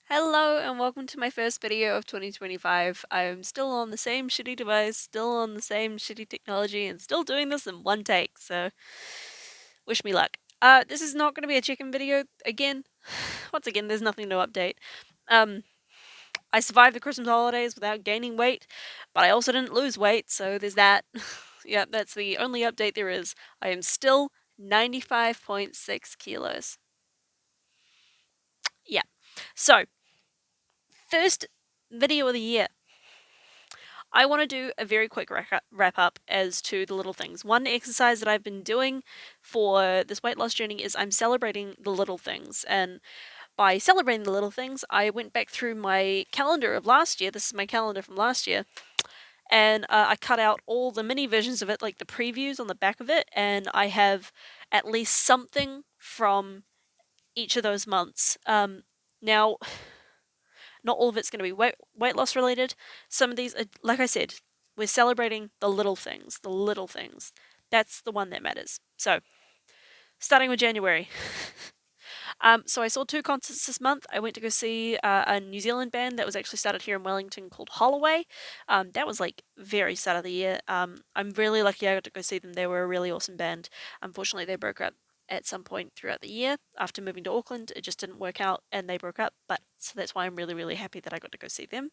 Hello and welcome to my first video of 2025. I'm still on the same shitty device, still on the same shitty technology, and still doing this in one take, so wish me luck. This is not going to be a chicken video again. Once again, there's nothing to update. I survived the Christmas holidays without gaining weight, but I also didn't lose weight, so there's that. Yep, that's the only update there is. I am still 95.6 kilos. Yeah. So, first video of the year. I want to do a very quick wrap up as to the little things. One exercise that I've been doing for this weight loss journey is I'm celebrating the little things. And by celebrating the little things, I went back through my calendar of last year. This is my calendar from last year. And I cut out all the mini versions of it, like the previews on the back of it. And I have at least something from each of those months. Now, not all of it's going to be weight loss related. Some of these, like I said, we're celebrating the little things. The little things. That's the one that matters. So, starting with January. So I saw two concerts this month. I went to go see a New Zealand band that was actually started here in Wellington called Holloway. That was like very start of the year. I'm really lucky I got to go see them. They were a really awesome band. Unfortunately, they broke up at some point throughout the year after moving to Auckland. It just didn't work out and they broke up. But so that's why I'm really, really happy that I got to go see them.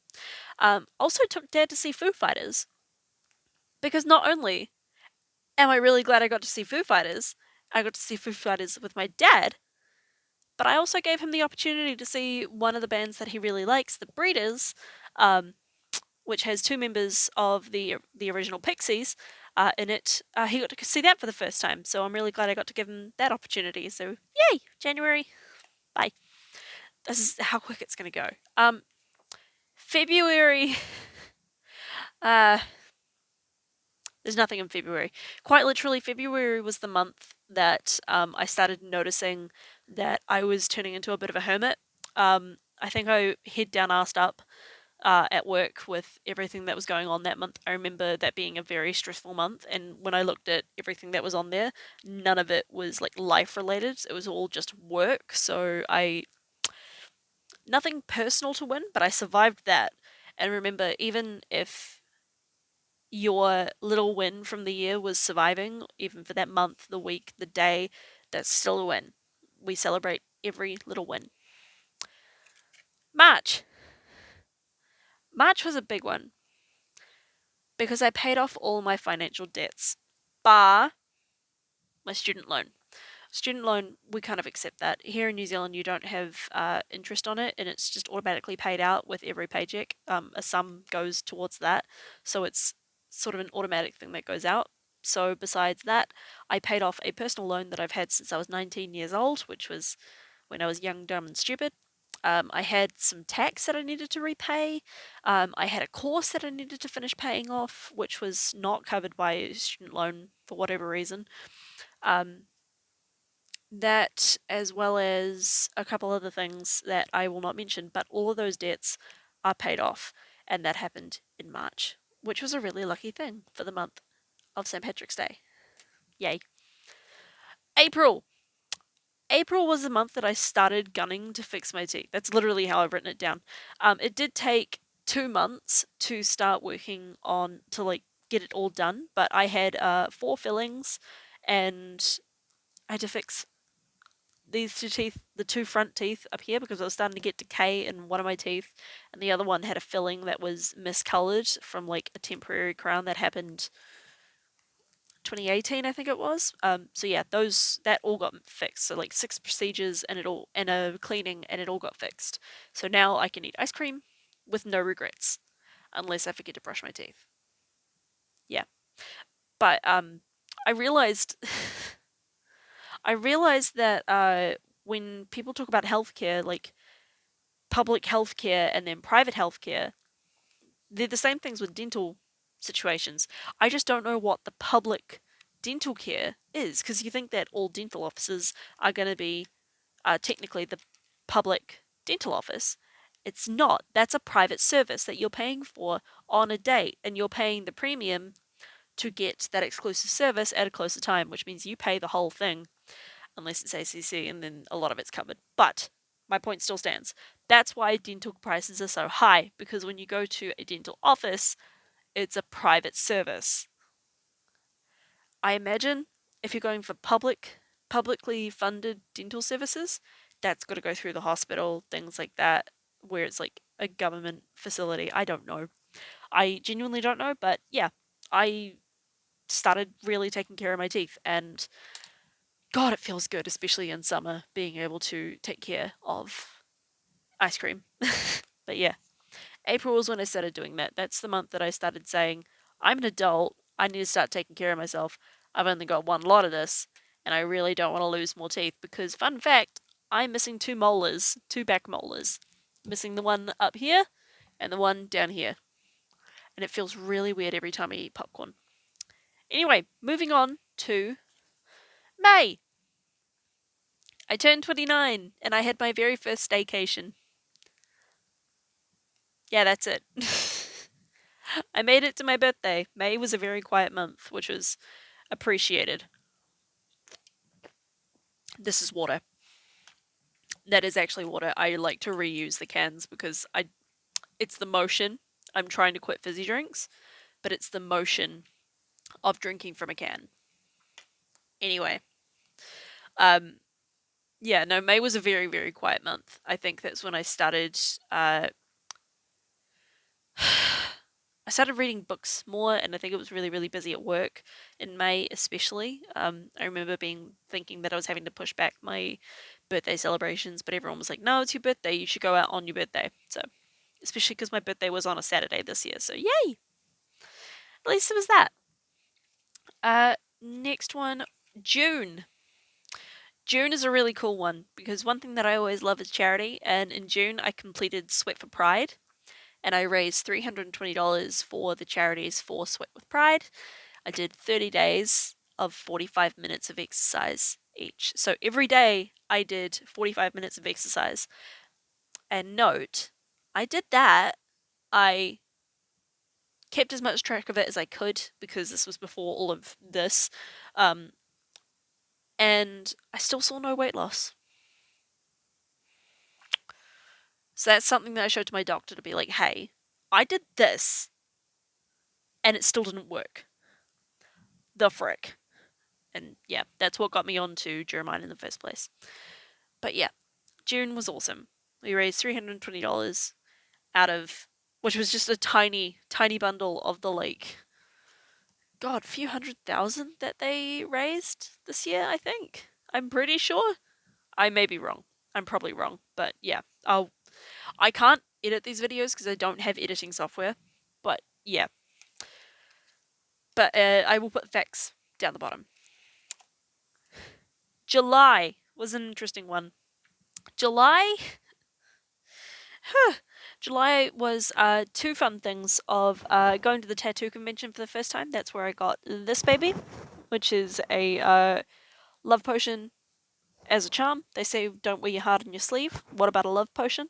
Also took Dad to see Foo Fighters because not only am I really glad I got to see Foo Fighters, I got to see Foo Fighters with my dad, but I also gave him the opportunity to see one of the bands that he really likes, the Breeders, which has two members of the original Pixies in it. He got to see that for the first time, so I'm really glad I got to give him that opportunity. So yay, January, bye. This is how quick it's gonna go. February. There's nothing in February. Quite literally, February was the month that I started noticing that I was turning into a bit of a hermit. I think I head down, ass up at work with everything that was going on that month. I remember that being a very stressful month, and when I looked at everything that was on there, none of it was like life related. It was all just work. So nothing personal to win, but I survived that. And remember, even if your little win from the year was surviving, even for that month, the week, the day, that's still a win. We celebrate every little win. March. March was a big one because I paid off all my financial debts, bar my student loan. Student loan, we kind of accept that. Here in New Zealand, you don't have interest on it, and it's just automatically paid out with every paycheck. A sum goes towards that, so it's sort of an automatic thing that goes out. So besides that, I paid off a personal loan that I've had since I was 19 years old, which was when I was young, dumb, and stupid. I had some tax that I needed to repay. I had a course that I needed to finish paying off, which was not covered by a student loan for whatever reason. That, as well as a couple other things that I will not mention, but all of those debts are paid off, and that happened in March, which was a really lucky thing for the month of St. Patrick's Day. Yay. April. April was the month that I started gunning to fix my teeth. That's literally how I've written it down. It did take 2 months to start working on to like get it all done, but I had 4 fillings, and I had to fix these two teeth, the two front teeth up here, because I was starting to get decay in one of my teeth, and the other one had a filling that was miscolored from like a temporary crown that happened 2018, I think it was. So yeah, that all got fixed. So like 6 procedures and a cleaning, and it all got fixed. So now I can eat ice cream with no regrets, unless I forget to brush my teeth. Yeah, but I realized I realized that when people talk about healthcare, like public healthcare and then private healthcare, they're the same things with dental situations. I just don't know what the public dental care is, because you think that all dental offices are going to be technically the public dental office. It's not. That's a private service that you're paying for on a date, and you're paying the premium to get that exclusive service at a closer time, which means you pay the whole thing, unless it's ACC, and then a lot of it's covered. But My point still stands. That's why dental prices are so high, because when you go to a dental office, it's a private service. I imagine if you're going for publicly funded dental services, that's got to go through the hospital, things like that, where it's like a government facility. I don't know. I genuinely don't know, but yeah, I started really taking care of my teeth, and God, it feels good, especially in summer, being able to take care of ice cream. But yeah, April was when I started doing that. That's the month that I started saying, I'm an adult, I need to start taking care of myself. I've only got one lot of this, and I really don't want to lose more teeth because, fun fact, I'm missing two molars, two back molars. Missing the one up here and the one down here. And it feels really weird every time I eat popcorn. Anyway, moving on to May. I turned 29 and I had my very first staycation. Yeah, that's it. I made it to my birthday. May was a very quiet month, which was appreciated. This is water. That is actually water. I like to reuse the cans because it's the motion. I'm trying to quit fizzy drinks, but it's the motion of drinking from a can. Anyway, yeah, no, May was a very, very quiet month. I think that's when I started I started reading books more, and I think it was really, really busy at work in May, especially. I remember thinking that I was having to push back my birthday celebrations, but everyone was like, "No, it's your birthday. You should go out on your birthday." So, especially because my birthday was on a Saturday this year, so yay! At least it was that. Next one, June. June is a really cool one because one thing that I always love is charity, and in June I completed Sweat for Pride, and I raised $320 for the charities for Sweat with Pride. I did 30 days of 45 minutes of exercise each. So every day I did 45 minutes of exercise. And note, I did that. I kept as much track of it as I could because this was before all of this. And I still saw no weight loss. So that's something that I showed to my doctor to be like, hey, I did this and it still didn't work. The frick. And yeah, that's what got me onto Germine in the first place. But yeah, June was awesome. We raised $320 out of, which was just a tiny, tiny bundle of the God, few 100,000 that they raised this year, I think. I'm pretty sure. I may be wrong. I'm probably wrong, but yeah. I can't edit these videos because I don't have editing software, but yeah. But I will put facts down the bottom. July was an interesting one. July July was two fun things of going to the tattoo convention for the first time. That's where I got this baby, which is a love potion as a charm. They say don't wear your heart on your sleeve. What about a love potion?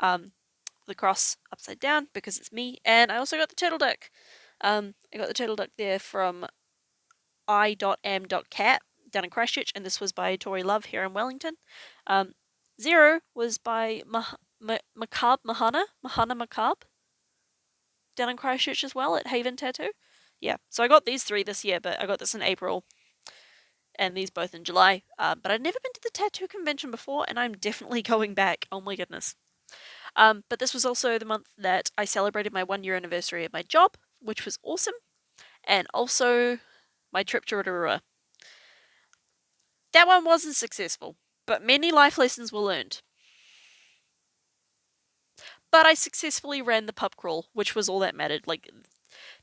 The cross upside down because it's me. And I also got the turtle duck. I got the turtle duck there from I.am.cat down in Christchurch, and this was by Tori Love here in Wellington. Zero was by Macabre Mahana Macabre down in Christchurch as well at Haven Tattoo. Yeah, so I got these three this year, but I got this in April and these both in July. But I'd never been to the tattoo convention before, and I'm definitely going back. Oh my goodness. But this was also the month that I celebrated my 1 year anniversary at my job, which was awesome, and also my trip to Rotorua. That one wasn't successful, but many life lessons were learned. But I successfully ran the pub crawl, which was all that mattered. Like,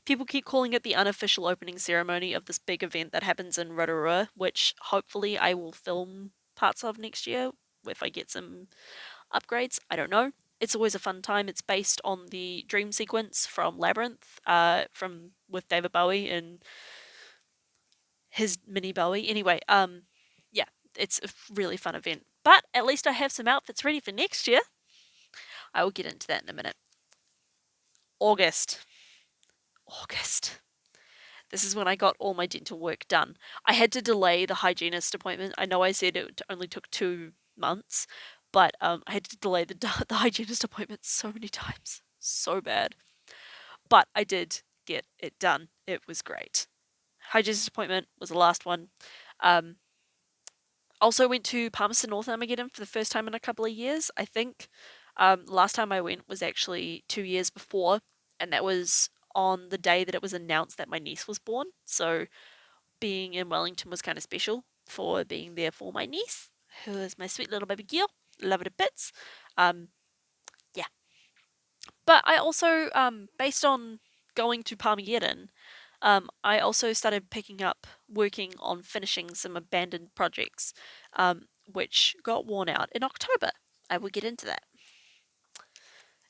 people keep calling it the unofficial opening ceremony of this big event that happens in Rotorua, which hopefully I will film parts of next year if I get some upgrades. I don't know. It's always a fun time. It's based on the dream sequence from Labyrinth, from with David Bowie and his mini Bowie. Anyway, yeah, it's a really fun event. But at least I have some outfits ready for next year. I will get into that in a minute. August. August. This is when I got all my dental work done. I had to delay the hygienist appointment. I know I said it only took 2 months, but I had to delay the hygienist appointment so many times. So bad. But I did get it done. It was great. Hygienist appointment was the last one. Also went to Palmerston North Armageddon for the first time in a couple of years, I think. Last time I went was actually 2 years before, and that was on the day that it was announced that my niece was born. So being in Wellington was kind of special for being there for my niece, who is my sweet little baby girl. Love her to bits. Yeah. But I also, based on going to Palmageddon, I also started picking up working on finishing some abandoned projects, which got worn out in October. I will get into that.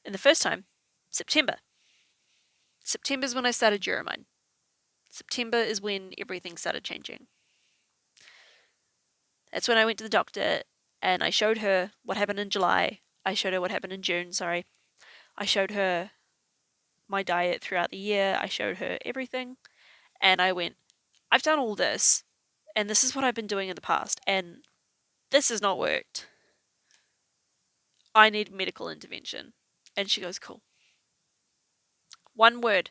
And the first time, September. September is when I started Euromine. September is when everything started changing. That's when I went to the doctor and I showed her what happened in July. I showed her what happened in June, sorry. I showed her my diet throughout the year. I showed her everything. And I went, I've done all this, and this is what I've been doing in the past, and this has not worked. I need medical intervention. And she goes, cool. One word,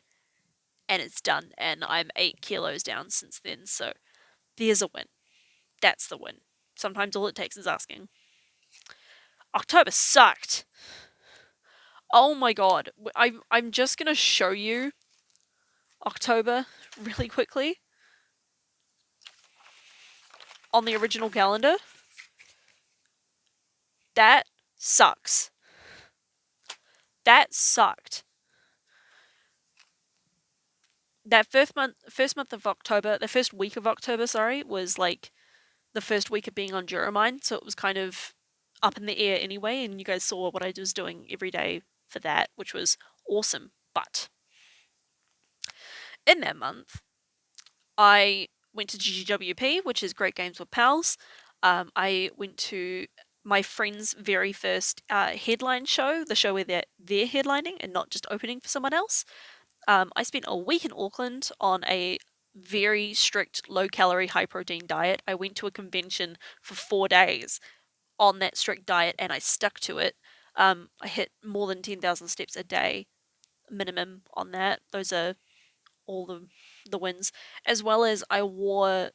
and it's done. And I'm 8 kilos down since then, so there's a win. That's the win. Sometimes all it takes is asking. October sucked. Oh my god. I'm just gonna show you October really quickly on the original calendar. That sucks. That sucked. That first month of October, the first week of October, sorry, was like the first week of being on Duromine, so it was kind of up in the air anyway, and you guys saw what I was doing every day for that, which was awesome. But in that month, I went to GGWP, which is Great Games with Pals. I went to my friend's very first headline show, the show where they're headlining and not just opening for someone else. I spent a week in Auckland on a very strict low calorie, high protein diet. I went to a convention for 4 days on that strict diet and I stuck to it. I hit more than 10,000 steps a day minimum on that. Those are all the wins. As well as I wore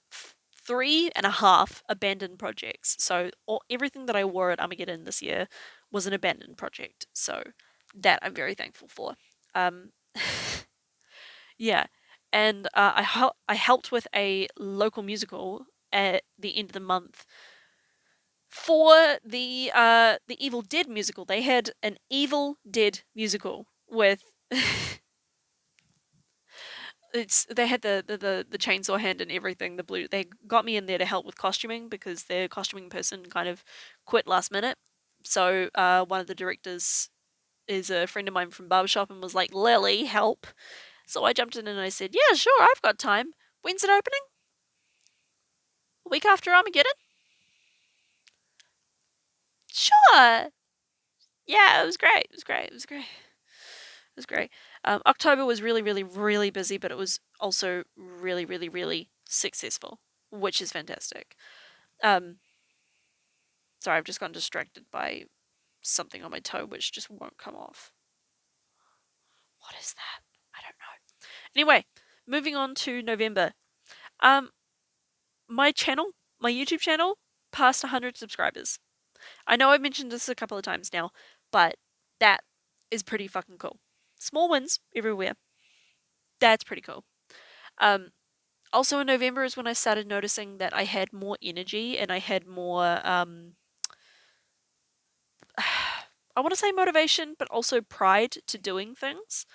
3.5 abandoned projects. So everything that I wore at Armageddon this year was an abandoned project. So that I'm very thankful for. Yeah, and I helped with a local musical at the end of the month for the Evil Dead musical. They had an Evil Dead musical with they had the chainsaw hand and everything. The blue they got me in there to help with costuming because their costuming person kind of quit last minute. So one of the directors is a friend of mine from barbershop and was like, Lily, help. So I jumped in and I said, yeah, sure, I've got time. When's it opening? A week after Armageddon? Sure. Yeah, it was great. It was great. It was great. It was great. October was really, really, really busy, but it was also really, really, really successful, which is fantastic. Um, sorry, I've just gotten distracted by something on my toe, which just won't come off. What is that? I don't know. Anyway, moving on to November. Um, my channel, my YouTube channel, passed 100 subscribers. I know I've mentioned this a couple of times now, but that is pretty fucking cool. Small wins everywhere. That's pretty cool. Also in November is when I started noticing that I had more energy and I had more I want to say motivation, but also pride to doing things,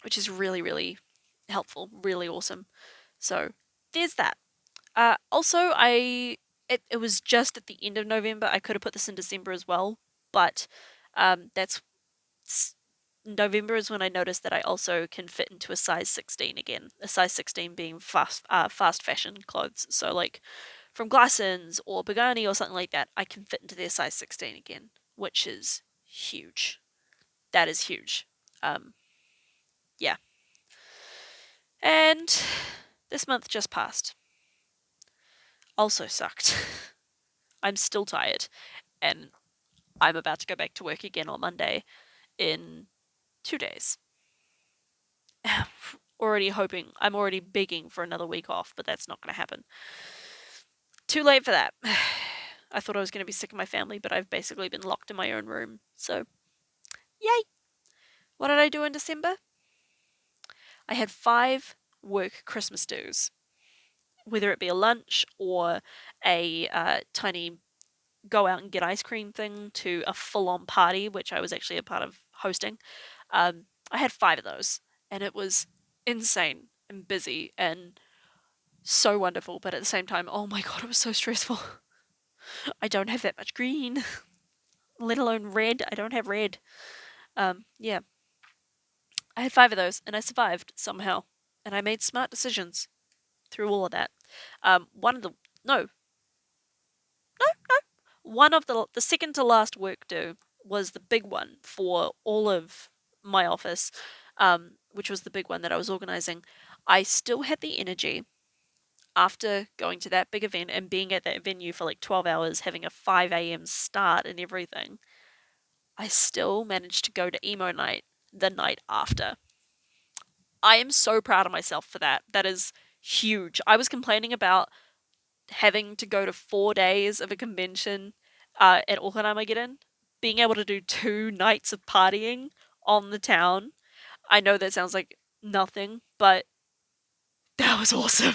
which is really, really helpful, really awesome. So there's that. Also, it was just at the end of November. I could have put this in December as well, but that's November is when I noticed that I also can fit into a size 16 again. A size 16 being fast fashion clothes. So like from Glassons or Pagani or something like that, I can fit into their size 16 again, which is huge. That is huge. Yeah. And this month just passed. Also sucked. I'm still tired. and I'm about to go back to work again on Monday in 2 days. I'm already begging for another week off, but that's not going to happen. Too late for that. I thought I was going to be sick of my family, but I've basically been locked in my own room. So, yay! What did I do in December? I had 5 work Christmas dues, whether it be a lunch or a tiny go out and get ice cream thing to a full on party, which I was actually a part of hosting. I had 5 of those, and it was insane and busy and so wonderful, but at the same time, oh my god, it was so stressful. I don't have that much green, let alone red. I don't have red. Yeah. I had 5 of those, and I survived somehow. And I made smart decisions through all of that. One of the no, one of the second to last work due was the big one for all of my office, which was the big one that I was organizing. I still had the energy after going to that big event and being at that venue for like 12 hours, having a 5 a.m. start and everything. I still managed to go to emo night the night after. I am so proud of myself for that. That is huge. I was complaining about having to go to 4 days of a convention at Okanaamageddon, being able to do 2 nights of partying on the town. I know that sounds like nothing, but that was awesome.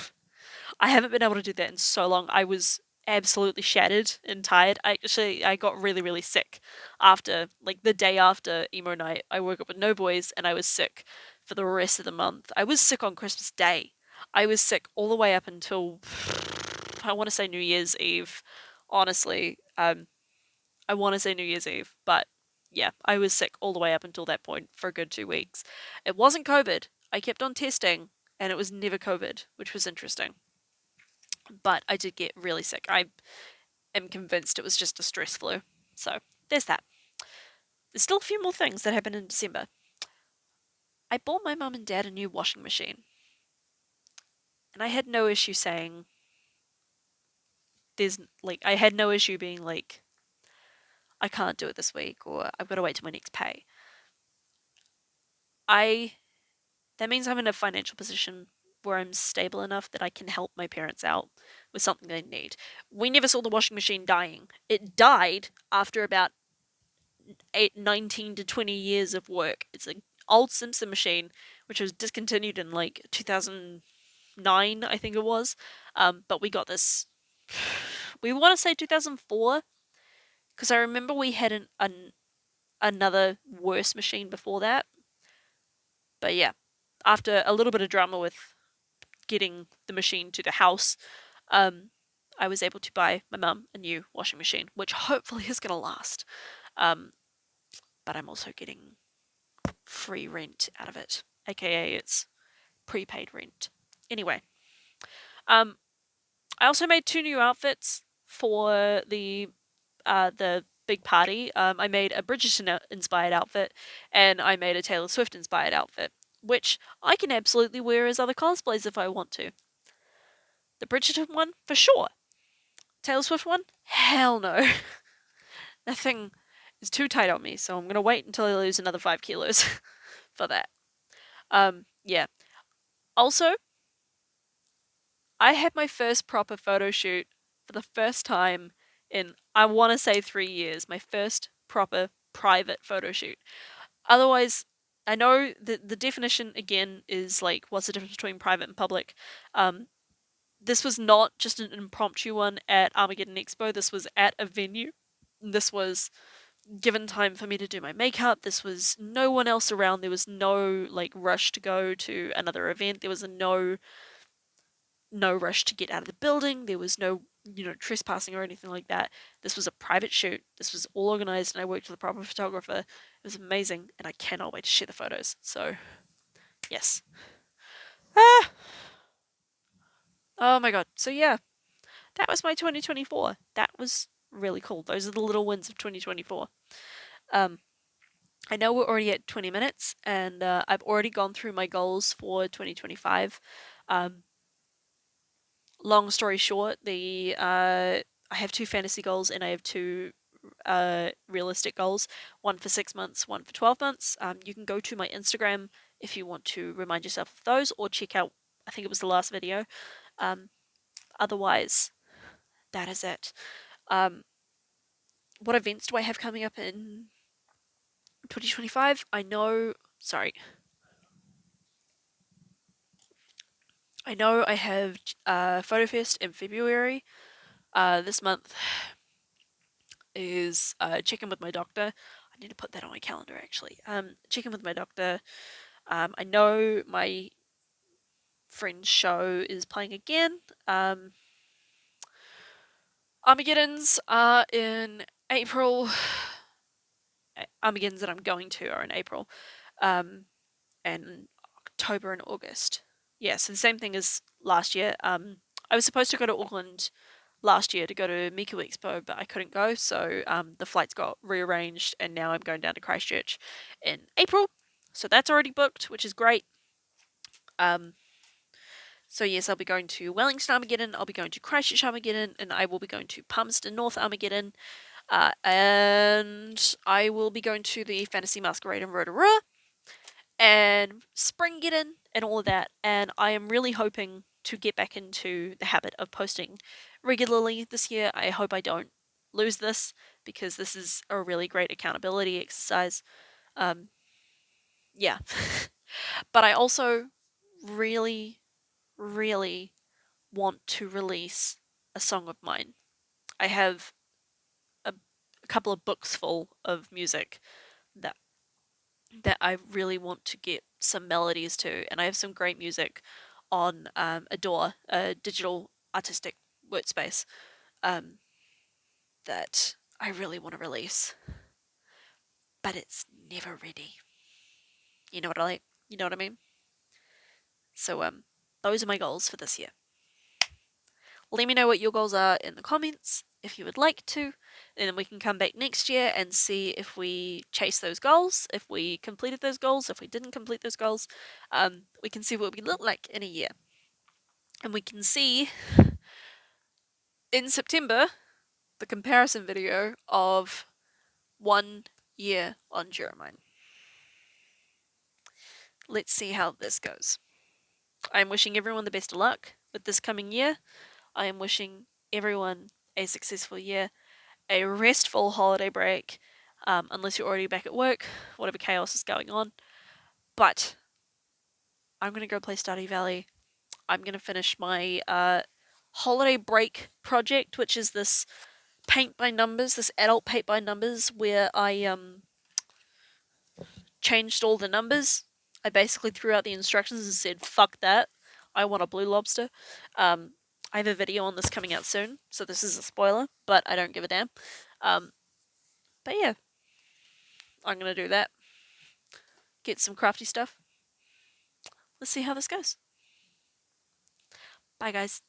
I haven't been able to do that in so long. I was absolutely shattered and tired. I got really, really sick after, like, the day after emo night. I woke up with no voice and I was sick for the rest of the month. I was sick on Christmas Day. I was sick all the way up until I want to say New Year's Eve. Honestly, I want to say New Year's Eve, but yeah, I was sick all the way up until that point for a good 2 weeks. It wasn't COVID. I kept on testing, and it was never COVID, which was interesting. But I did get really sick. I am convinced it was just a stress flu. So there's that. There's still a few more things that happened in December. I bought my mum and dad a new washing machine. And I had no issue saying I had no issue being like, I can't do it this week or I've got to wait till my next pay. I that means I'm in a financial position where I'm stable enough that I can help my parents out with something they need. We never saw the washing machine dying. It died after about 19 to 20 years of work. It's an old Simpson machine, which was discontinued in like 2009, I think it was. But we got this, we want to say 2004, because I remember we had another worse machine before that. But yeah, after a little bit of drama with getting the machine to the house, I was able to buy my mum a new washing machine, which hopefully is going to last. But I'm also getting free rent out of it, aka it's prepaid rent. Anyway, I also made 2 new outfits for the big party. I made a Bridgerton inspired outfit, and I made a Taylor Swift inspired outfit, which I can absolutely wear as other cosplays if I want to. The Bridgerton one, for sure. Taylor Swift one, hell no. That thing is too tight on me, so I'm gonna wait until I lose another 5 kilos for that. Yeah. Also, I had my first proper photo shoot for the first time in, I want to say, 3 years. My first proper private photo shoot. Otherwise, I know that the definition again is like, what's the difference between private and public? This was not just an impromptu one at Armageddon Expo. This was at a venue. This was given time for me to do my makeup. This was no one else around. There was no like rush to go to another event. There was no rush to get out of the building. There was no, trespassing or anything like that. This was a private shoot. This was all organized, and I worked with a proper photographer. It was amazing, and I cannot wait to share the photos. So, yes. Ah! Oh my god. So, yeah, that was my 2024. That was really cool. Those are the little wins of 2024. I know we're already at 20 minutes, and I've already gone through my goals for 2025. Long story short, I have 2 fantasy goals and I have 2 realistic goals, one for 6 months, one for 12 months. You can go to my Instagram if you want to remind yourself of those, or check out, I think it was the last video. Otherwise, that is it. What events do I have coming up in 2025? I know I have PhotoFest in February. This month is check in with my doctor. I need to put that on my calendar actually. Check in with my doctor. I know my friend's show is playing again. Armageddon's are in April. Armageddon's that I'm going to are in April. And October and August. Yeah, so the same thing as last year. I was supposed to go to Auckland last year to go to Miku Expo, but I couldn't go, so the flights got rearranged, and now I'm going down to Christchurch in April. So that's already booked, which is great. So yes, I'll be going to Wellington Armageddon, I'll be going to Christchurch Armageddon, and I will be going to Palmerston North Armageddon, and I will be going to the Fantasy Masquerade in Rotorua, and Springgeddon, and all of that. And I am really hoping to get back into the habit of posting regularly this year. I hope I don't lose this, because this is a really great accountability exercise. Yeah. But I also really, really want to release a song of mine. I have a couple of books full of music that I really want to get some melodies to, and I have some great music on Adore, a digital artistic workspace, that I really want to release, but it's never ready. You know what I like? You know what I mean? So those are my goals for this year. Let me know what your goals are in the comments if you would like to, and then we can come back next year and see if we chase those goals, if we completed those goals, if we didn't complete those goals. We can see what we look like in a year. And we can see in September the comparison video of 1 year on Jeremiah. Let's see how this goes. I am wishing everyone the best of luck with this coming year. I am wishing everyone a successful year, a restful holiday break, unless you're already back at work, whatever chaos is going on. But I'm going to go play Stardew Valley. I'm going to finish my holiday break project, which is this paint by numbers, this adult paint by numbers, where I changed all the numbers. I basically threw out the instructions and said, fuck that, I want a blue lobster. I have a video on this coming out soon, so this is a spoiler, but I don't give a damn. But yeah, I'm gonna do that. Get some crafty stuff. Let's see how this goes. Bye, guys.